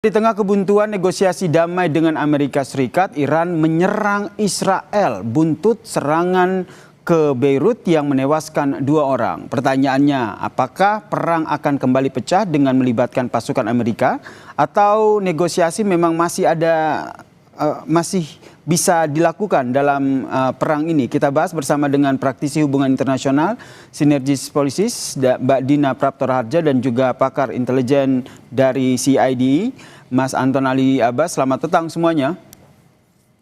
Di tengah kebuntuan negosiasi damai dengan Amerika Serikat, Iran menyerang Israel buntut serangan ke Beirut yang menewaskan 2 orang. Pertanyaannya, apakah perang akan kembali pecah dengan melibatkan pasukan Amerika atau negosiasi memang masih bisa dilakukan dalam perang ini? Kita bahas bersama dengan praktisi hubungan internasional Sinergis Policies, Mbak Dina Praptoraharja, dan juga pakar intelijen dari CID, Mas Anton Ali Abbas. Selamat petang semuanya.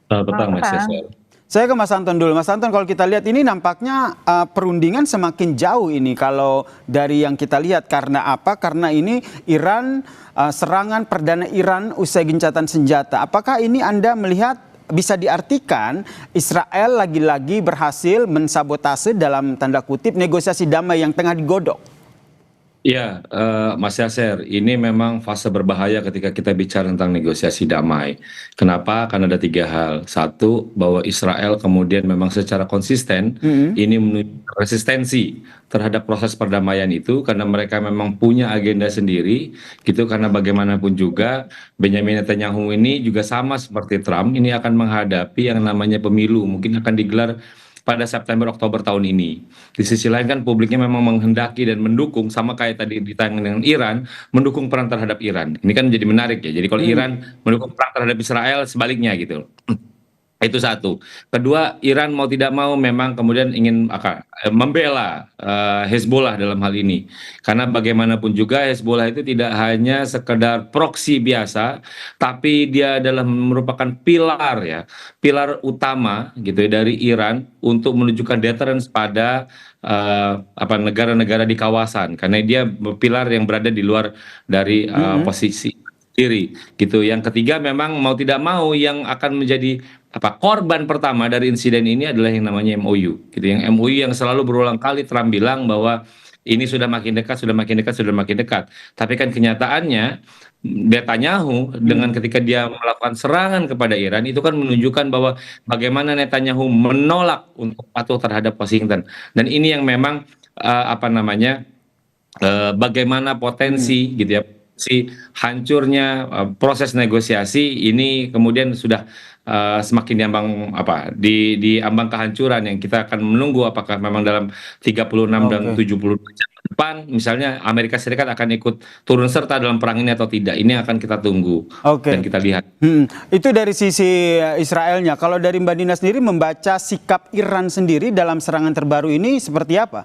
Selamat petang, Mas Cesar. Saya ke Mas Anton dulu. Mas Anton, kalau kita lihat ini nampaknya perundingan semakin jauh ini kalau dari yang kita lihat. Karena apa? Karena ini Iran, serangan perdana Iran usai gencatan senjata. Apakah ini Anda melihat bisa diartikan Israel lagi-lagi berhasil mensabotase dalam tanda kutip negosiasi damai yang tengah digodok? Ya, Mas Yasser, ini memang fase berbahaya ketika kita bicara tentang negosiasi damai. Kenapa? Karena ada 3 hal. Satu, bahwa Israel kemudian memang secara konsisten ini menunjukkan resistensi terhadap proses perdamaian itu karena mereka memang punya agenda sendiri, gitu. Karena bagaimanapun juga Benjamin Netanyahu ini juga sama seperti Trump, ini akan menghadapi yang namanya pemilu, mungkin akan digelar pada September-Oktober tahun ini. Di sisi lain kan publiknya memang menghendaki dan mendukung, sama kayak tadi ditanya dengan Iran, mendukung perang terhadap Iran. Ini kan jadi menarik ya. Jadi kalau Iran mendukung perang terhadap Israel, sebaliknya gitu. Itu satu. Kedua, Iran mau tidak mau memang kemudian ingin membela Hezbollah dalam hal ini. Karena bagaimanapun juga Hezbollah itu tidak hanya sekedar proksi biasa, tapi dia adalah merupakan pilar ya, pilar utama gitu ya dari Iran untuk menunjukkan deterrence pada negara-negara di kawasan. Karena dia pilar yang berada di luar dari posisi diri gitu. Yang ketiga, memang mau tidak mau yang akan menjadi korban pertama dari insiden ini adalah yang namanya MOU gitu. Yang MOU yang selalu berulang kali Trump bilang bahwa ini sudah makin dekat, sudah makin dekat, sudah makin dekat. Tapi kan kenyataannya Netanyahu dengan ketika dia melakukan serangan kepada Iran itu kan menunjukkan bahwa bagaimana Netanyahu menolak untuk patuh terhadap Washington. Dan ini yang memang bagaimana potensi gitu ya, si hancurnya proses negosiasi ini kemudian sudah semakin di ambang kehancuran yang kita akan menunggu apakah memang dalam 36 dan 72 jam ke depan misalnya Amerika Serikat akan ikut turun serta dalam perang ini atau tidak. Ini akan kita tunggu dan kita lihat. Itu dari sisi Israelnya. Kalau dari Mbak Dina sendiri membaca sikap Iran sendiri dalam serangan terbaru ini seperti apa?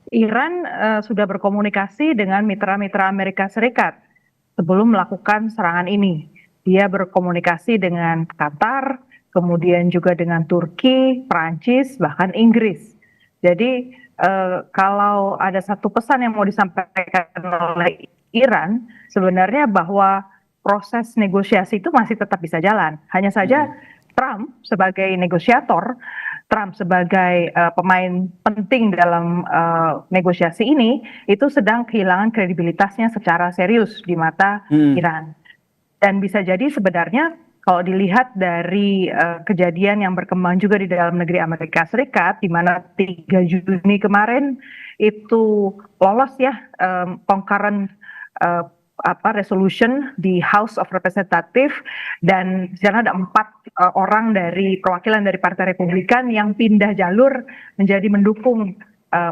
Iran sudah berkomunikasi dengan mitra-mitra Amerika Serikat sebelum melakukan serangan ini. Dia berkomunikasi dengan Qatar, kemudian juga dengan Turki, Prancis, bahkan Inggris. Jadi kalau ada satu pesan yang mau disampaikan oleh Iran, sebenarnya bahwa proses negosiasi itu masih tetap bisa jalan. Hanya saja Trump sebagai negosiator, Trump sebagai pemain penting dalam negosiasi ini itu sedang kehilangan kredibilitasnya secara serius di mata Iran. Dan bisa jadi sebenarnya kalau dilihat dari kejadian yang berkembang juga di dalam negeri Amerika Serikat, di mana 3 Juni kemarin itu lolos ya concurrent resolution di House of Representatives, dan di sana ada 4 orang dari perwakilan dari Partai Republikan yang pindah jalur menjadi mendukung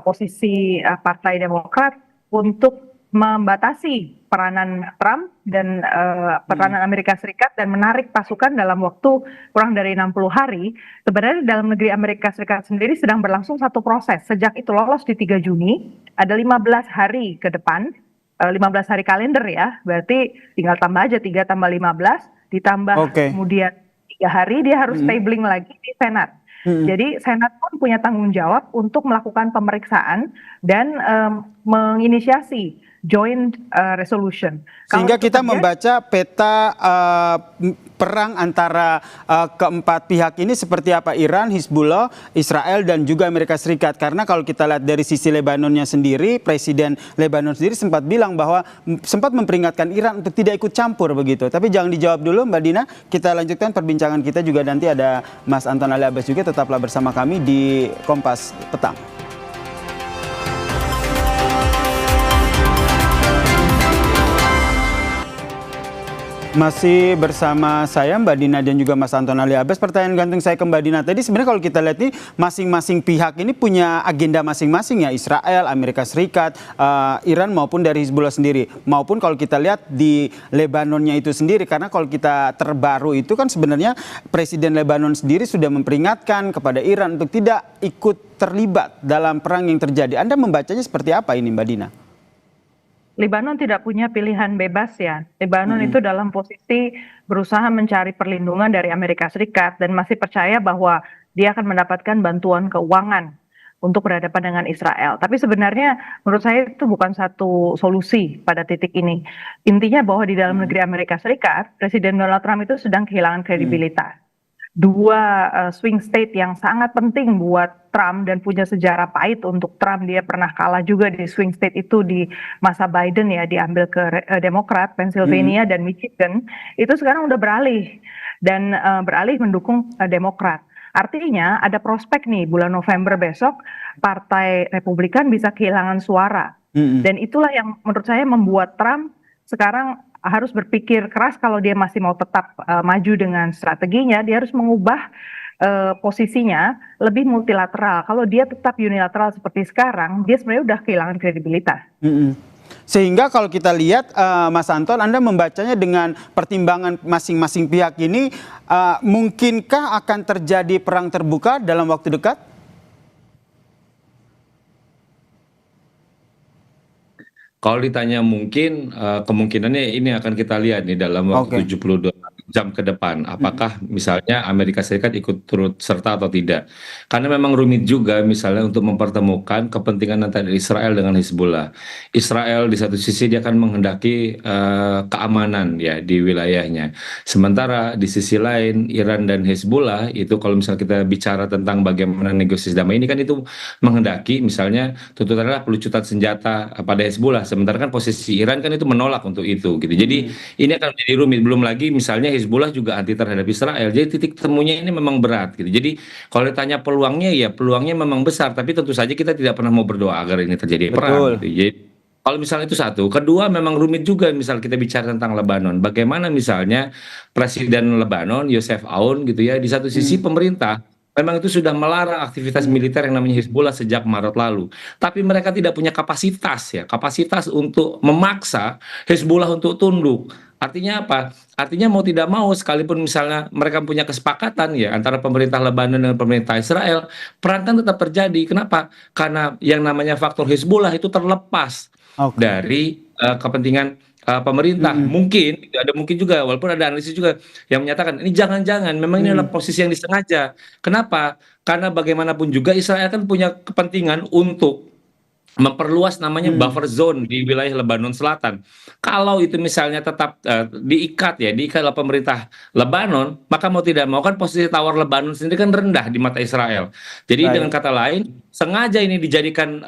posisi Partai Demokrat untuk membatasi peranan Trump dan peranan Amerika Serikat dan menarik pasukan dalam waktu kurang dari 60 hari. Sebenarnya dalam negeri Amerika Serikat sendiri sedang berlangsung satu proses. Sejak itu lolos di 3 Juni, ada 15 hari ke depan, 15 hari kalender ya, berarti tinggal tambah aja 3 tambah 15, ditambah kemudian 3 hari dia harus tabling lagi di Senat. Jadi Senat pun punya tanggung jawab untuk melakukan pemeriksaan dan menginisiasi joint resolution. Sehingga kita membaca peta perang antara keempat pihak ini seperti apa: Iran, Hizbullah, Israel, dan juga Amerika Serikat. Karena kalau kita lihat dari sisi Lebanonnya sendiri, Presiden Lebanon sendiri sempat bilang bahwa sempat memperingatkan Iran untuk tidak ikut campur begitu. Tapi jangan dijawab dulu Mbak Dina, kita lanjutkan perbincangan kita juga nanti ada Mas Anton Ali Abbas juga. Tetaplah bersama kami di Kompas Petang. Masih bersama saya Mbak Dina dan juga Mas Anton Ali Abbas. Pertanyaan gantung saya ke Mbak Dina tadi, sebenarnya kalau kita lihat nih masing-masing pihak ini punya agenda masing-masing ya, Israel, Amerika Serikat, Iran maupun dari Hizbullah sendiri. Maupun kalau kita lihat di Lebanonnya itu sendiri, karena kalau kita terbaru itu kan sebenarnya Presiden Lebanon sendiri sudah memperingatkan kepada Iran untuk tidak ikut terlibat dalam perang yang terjadi. Anda membacanya seperti apa ini Mbak Dina? Lebanon tidak punya pilihan bebas ya. Lebanon itu dalam posisi berusaha mencari perlindungan dari Amerika Serikat dan masih percaya bahwa dia akan mendapatkan bantuan keuangan untuk berhadapan dengan Israel. Tapi sebenarnya menurut saya itu bukan satu solusi pada titik ini. Intinya bahwa di dalam negeri Amerika Serikat, Presiden Donald Trump itu sedang kehilangan kredibilitas. Dua swing state yang sangat penting buat Trump dan punya sejarah pahit untuk Trump. Dia pernah kalah juga di swing state itu di masa Biden ya, diambil ke Demokrat, Pennsylvania dan Michigan. Itu sekarang udah beralih dan beralih mendukung Demokrat. Artinya ada prospek nih bulan November besok Partai Republikan bisa kehilangan suara. Dan itulah yang menurut saya membuat Trump sekarang harus berpikir keras kalau dia masih mau tetap maju dengan strateginya. Dia harus mengubah posisinya lebih multilateral. Kalau dia tetap unilateral seperti sekarang, dia sebenarnya udah kehilangan kredibilitas. Sehingga kalau kita lihat Mas Anton, Anda membacanya dengan pertimbangan masing-masing pihak ini, mungkinkah akan terjadi perang terbuka dalam waktu dekat? Kalau ditanya mungkin, kemungkinannya ini akan kita lihat nih dalam waktu 72 jam ke depan. Apakah misalnya Amerika Serikat ikut turut serta atau tidak. Karena memang rumit juga misalnya untuk mempertemukan kepentingan antara Israel dengan Hizbullah. Israel di satu sisi dia akan menghendaki keamanan ya di wilayahnya. Sementara di sisi lain Iran dan Hizbullah itu kalau misalnya kita bicara tentang bagaimana negosiasi damai ini kan itu menghendaki misalnya tuntutannya adalah pelucutan senjata pada Hizbullah. Sementara kan posisi Iran kan itu menolak untuk itu gitu. Jadi ini akan menjadi rumit, belum lagi misalnya Hizbullah juga anti terhadap Israel. Jadi titik temunya ini memang berat gitu. Jadi kalau ditanya peluangnya ya peluangnya memang besar, tapi tentu saja kita tidak pernah mau berdoa agar ini terjadi perang gitu. Jadi kalau misalnya itu satu, kedua memang rumit juga misal kita bicara tentang Lebanon. Bagaimana misalnya Presiden Lebanon Yosef Aoun gitu ya, di satu sisi pemerintah memang itu sudah melarang aktivitas militer yang namanya Hizbullah sejak Maret lalu. Tapi mereka tidak punya kapasitas ya, kapasitas untuk memaksa Hizbullah untuk tunduk. Artinya apa? Artinya mau tidak mau sekalipun misalnya mereka punya kesepakatan ya antara pemerintah Lebanon dengan pemerintah Israel, perang kan tetap terjadi. Kenapa? Karena yang namanya faktor Hizbullah itu terlepas dari kepentingan pemerintah. Mungkin ada mungkin juga walaupun ada analisis juga yang menyatakan ini jangan-jangan memang ini adalah posisi yang disengaja. Kenapa? Karena bagaimanapun juga Israel kan punya kepentingan untuk memperluas namanya buffer zone di wilayah Lebanon Selatan. Kalau itu misalnya tetap diikat oleh pemerintah Lebanon, maka mau tidak mau kan posisi tawar Lebanon sendiri kan rendah di mata Israel. Jadi dengan kata lain, sengaja ini dijadikan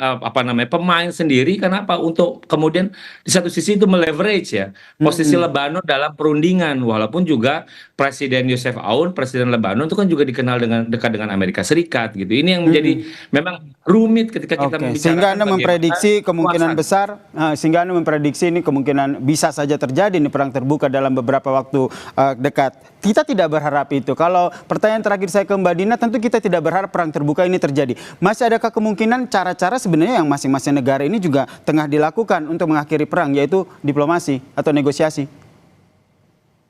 pemain sendiri. Kenapa? Untuk kemudian di satu sisi itu meleverage ya posisi Lebanon dalam perundingan. Walaupun juga Presiden Yosef Aoun, Presiden Lebanon itu kan juga dikenal dengan dekat dengan Amerika Serikat gitu. Ini yang menjadi memang rumit ketika kita membicarakan. Sehingga Anda memprediksi kemungkinan besar, sehingga Anda memprediksi ini kemungkinan bisa saja terjadi nih perang terbuka dalam beberapa waktu dekat. Kita tidak berharap itu. Kalau pertanyaan terakhir saya ke Mbak Dina, tentu kita tidak berharap perang terbuka ini terjadi. Masih adakah kemungkinan cara-cara sebenarnya yang masing-masing negara ini juga tengah dilakukan untuk mengakhiri perang, yaitu diplomasi atau negosiasi?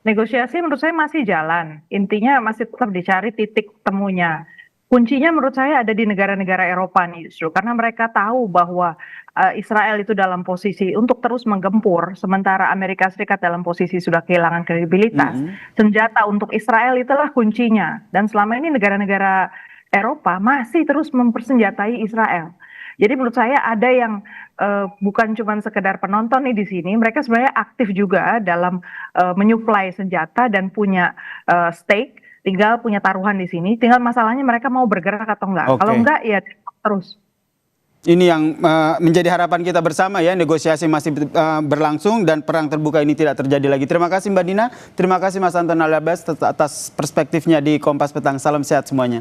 Negosiasi menurut saya masih jalan. Intinya masih tetap dicari titik temunya. Kuncinya menurut saya ada di negara-negara Eropa nih justru, karena mereka tahu bahwa Israel itu dalam posisi untuk terus menggempur, sementara Amerika Serikat dalam posisi sudah kehilangan kredibilitas. Senjata untuk Israel itulah kuncinya, dan selama ini negara-negara Eropa masih terus mempersenjatai Israel. Jadi menurut saya ada yang bukan cuma sekedar penonton nih di sini, mereka sebenarnya aktif juga dalam menyuplai senjata dan punya stake. Tinggal punya taruhan di sini, tinggal masalahnya mereka mau bergerak atau enggak. Kalau enggak ya terus. Ini yang menjadi harapan kita bersama ya, negosiasi masih berlangsung dan perang terbuka ini tidak terjadi lagi. Terima kasih Mbak Dina, terima kasih Mas Anton Ali Abbas atas perspektifnya di Kompas Petang. Salam sehat semuanya.